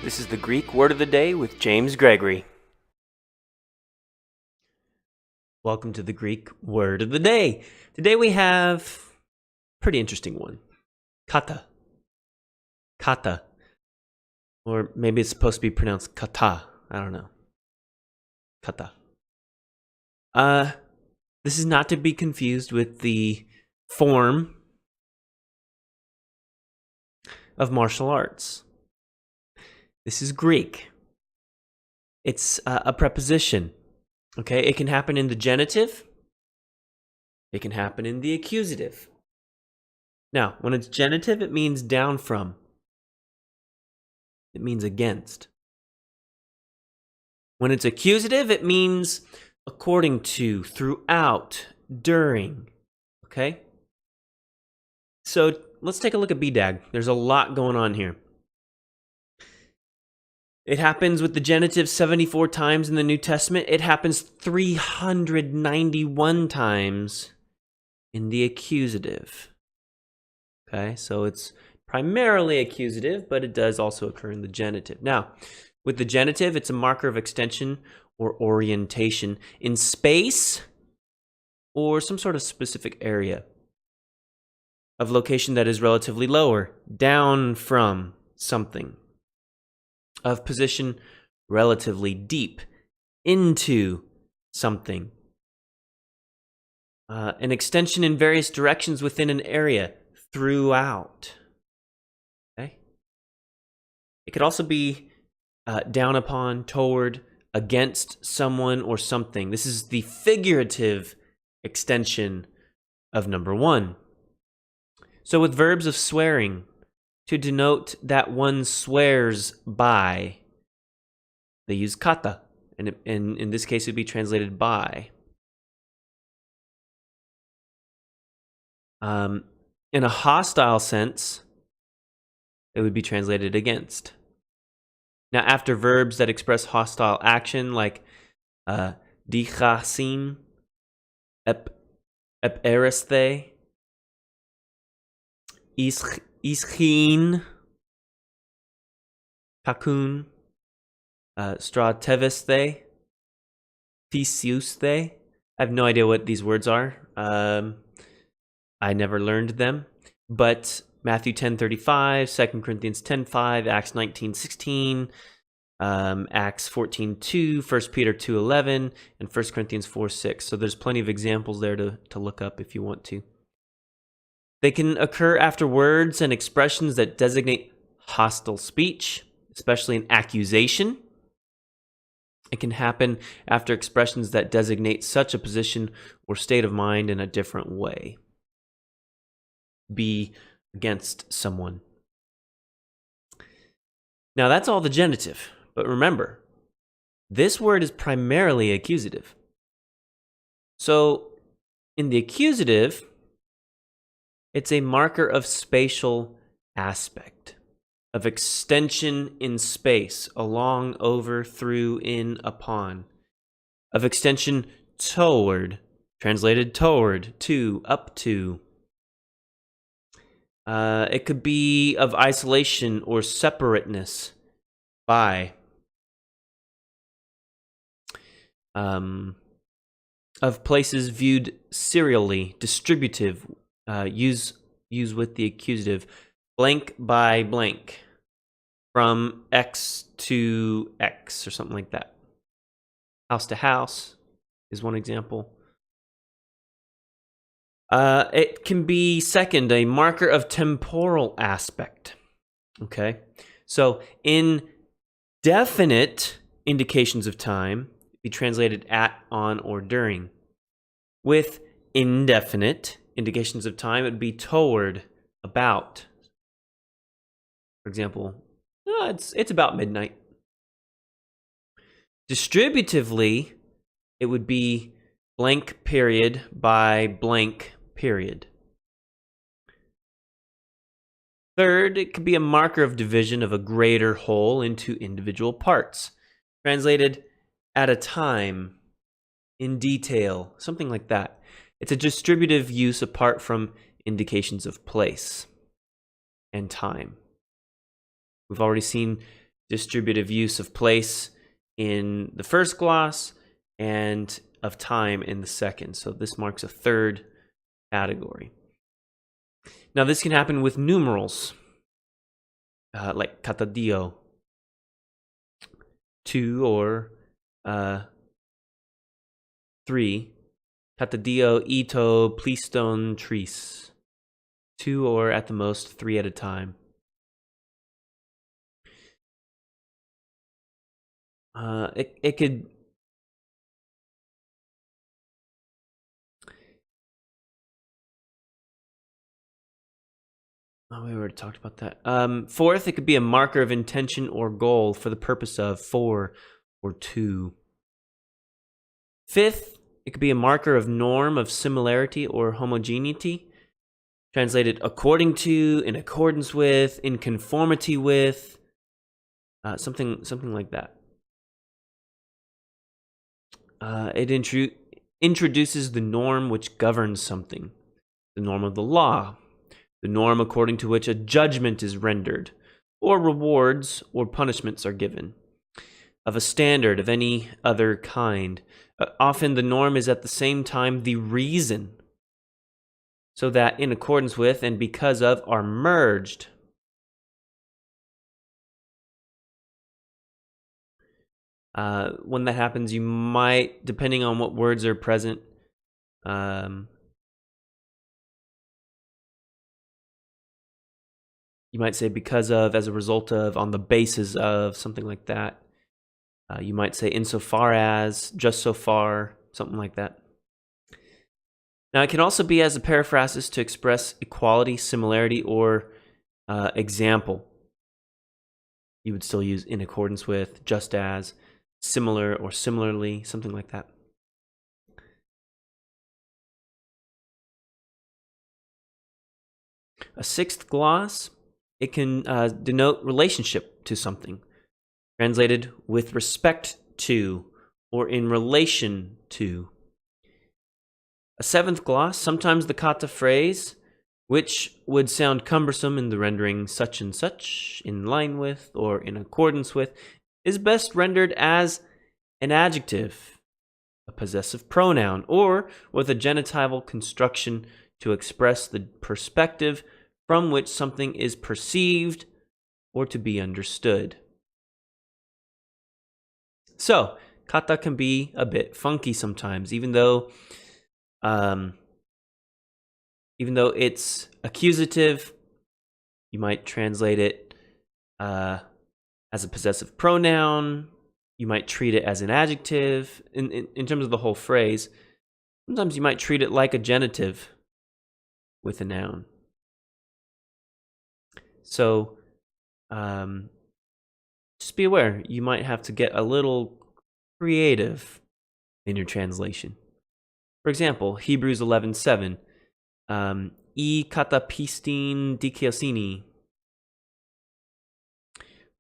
This is the Greek Word of the Day with James Gregory. Welcome to the Greek Word of the Day. Today we have a pretty interesting one. Kata. Kata. Or maybe it's supposed to be pronounced kata. I don't know. Kata. This is not to be confused with the form of martial arts. This is Greek. It's a preposition. Okay, it can happen in the genitive. It can happen in the accusative. Now, when it's genitive, it means down from. It means against. When it's accusative, it means according to, throughout, during. Okay? So let's take a look at BDAG. There's a lot going on here. It happens with the genitive 74 times in the New Testament. It happens 391 times in the accusative. Okay, so it's primarily accusative, but it does also occur in the genitive. Now, with the genitive, it's a marker of extension or orientation in space or some sort of specific area of location that is relatively lower, down from something. Of position relatively deep into something. An extension in various directions within an area throughout. Okay? It could also be down upon, toward, against someone or something. This is the figurative extension of number one. So with verbs of swearing, to denote that one swears by, they use kata, and in this case it would be translated by. In a hostile sense, it would be translated against. Now, after verbs that express hostile action, like dichasin, eperesthe, ischin, kakun, stratevesthe, thesiusthe. I have no idea what these words are. I never learned them. But Matthew 10:35, 2 Corinthians 10:5, Acts 19:16, Acts 14:2, 1 Peter 2:11, and 1 Corinthians 4:6. So there's plenty of examples there to look up if you want to. They can occur after words and expressions that designate hostile speech, especially an accusation. It can happen after expressions that designate such a position or state of mind in a different way. Be against someone. Now that's all the genitive, but remember, this word is primarily accusative. So in the accusative, it's a marker of spatial aspect, of extension in space, along, over, through, in, upon, of extension toward, translated toward, to, up to. It could be of isolation or separateness by, of places viewed serially, distributive. Use with the accusative, blank by blank, from X to X, or something like that. House to house is one example. It can be, second, a marker of temporal aspect. Okay? So, in definite indications of time, be translated at, on, or during. With indefinite indications of time, it would be toward, about. For example, it's about midnight. Distributively, it would be blank period by blank period. Third, it could be a marker of division of a greater whole into individual parts. Translated at a time, in detail, something like that. It's a distributive use apart from indications of place and time. We've already seen distributive use of place in the first gloss and of time in the second. So this marks a third category. Now this can happen with numerals, like kata dio, 2 or 3. Kata dio ito pliston tris, 2 or at the most 3 at a time. It could. Oh, we already talked about that. Fourth, it could be a marker of intention or goal for the purpose of 4 or 2. Fifth, it could be a marker of norm, of similarity or homogeneity. Translated according to, in accordance with, in conformity with, something like that. It introduces the norm which governs something, the norm of the law, the norm according to which a judgment is rendered, or rewards or punishments are given, of a standard of any other kind. Often the norm is at the same time the reason, so that in accordance with and because of are merged. When that happens, you might, depending on what words are present, you might say because of, as a result of, on the basis of, something like that. You might say insofar as, just so far, something like that. Now, it can also be as a periphrasis to express equality, similarity, or example. You would still use in accordance with, just as, similar or similarly, something like that. A sixth gloss, it can denote relationship to something, translated with respect to or in relation to. A seventh gloss, sometimes the kata phrase, which would sound cumbersome in the rendering such and such, in line with, or in accordance with, is best rendered as an adjective, a possessive pronoun, or with a genitival construction to express the perspective from which something is perceived or to be understood. So, kata can be a bit funky sometimes, even though it's accusative. You might translate it as a possessive pronoun. You might treat it as an adjective. In terms of the whole phrase, sometimes you might treat it like a genitive with a noun. So just be aware, you might have to get a little creative in your translation. For example, Hebrews 11:7, I kata pistin dikaiosini.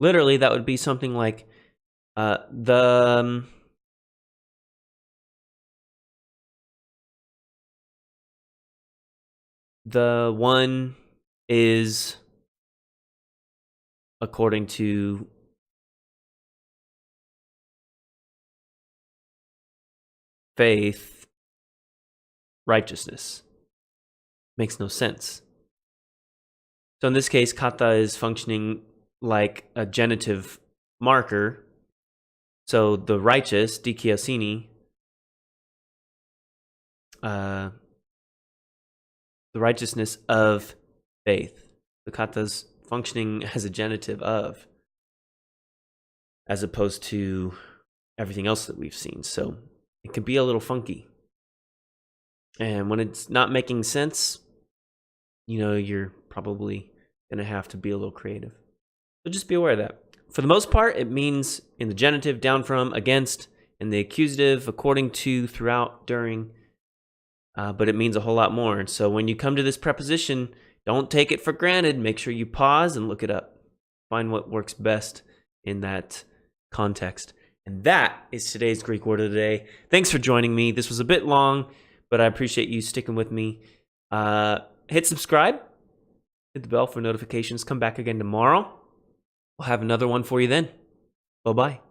Literally, that would be something like the one is according to faith, righteousness. Makes no sense. So in this case, kata is functioning like a genitive marker. So the righteous, dikaiosini, the righteousness of faith. The kata's functioning as a genitive of, as opposed to everything else that we've seen. So it can be a little funky. And when it's not making sense, you're probably going to have to be a little creative. So just be aware of that. For the most part, it means in the genitive, down from, against, in the accusative, according to, throughout, during. But it means a whole lot more. And so when you come to this preposition, don't take it for granted. Make sure you pause and look it up. Find what works best in that context. And that is today's Greek word of the day. Thanks for joining me. This was a bit long, but I appreciate you sticking with me. Hit subscribe. Hit the bell for notifications. Come back again tomorrow. We'll have another one for you then. Bye-bye.